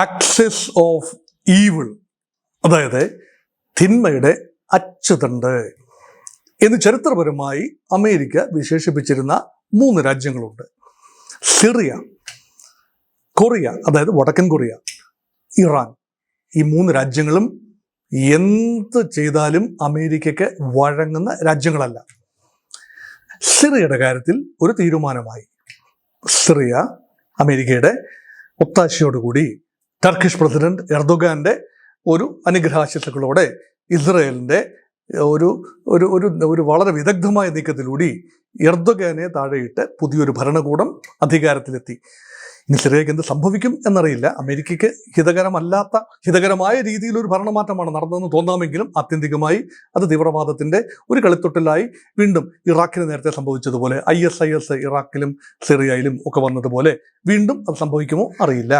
Axis of evil, അതായത് തിന്മയുടെ അച്ചുതണ്ട് എന്ന് ചരിത്രപരമായി അമേരിക്ക വിശേഷിപ്പിച്ചിരുന്ന 3 രാജ്യങ്ങളുണ്ട്. സിറിയ, കൊറിയ അതായത് വടക്കൻ കൊറിയ, ഇറാൻ. ഈ 3 രാജ്യങ്ങളും എന്ത് ചെയ്താലും അമേരിക്കയ്ക്ക് വഴങ്ങുന്ന രാജ്യങ്ങളല്ല. സിറിയയുടെ കാര്യത്തിൽ ഒരു തീരുമാനമായി. സിറിയ അമേരിക്കയുടെ ഒത്താശയോടുകൂടി ടർക്കിഷ് പ്രസിഡന്റ് എർദോഗാന്റെ ഒരു അനുഗ്രഹാശിസുകളോടെ ഇസ്രയേലിന്റെ ഒരു ഒരു ഒരു ഒരു വളരെ വിദഗ്ധമായ നീക്കത്തിലൂടെ എർദോഗാനെ താഴെയിട്ട് പുതിയൊരു ഭരണകൂടം അധികാരത്തിലെത്തി. ഇനി സിറിയയ്ക്ക് എന്ത് സംഭവിക്കും എന്നറിയില്ല. അമേരിക്കയ്ക്ക് ഹിതകരമായ രീതിയിൽ ഒരു ഭരണമാറ്റമാണ് നടന്നതെന്ന് തോന്നാമെങ്കിലും ആത്യന്തികമായി അത് തീവ്രവാദത്തിന്റെ ഒരു കളിത്തൊട്ടിലായി വീണ്ടും ഇറാഖിന് നേരത്തെ സംഭവിച്ചതുപോലെ ISIS ഇറാഖിലും സിറിയയിലും ഒക്കെ വന്നതുപോലെ വീണ്ടും അത് സംഭവിക്കുമോ അറിയില്ല.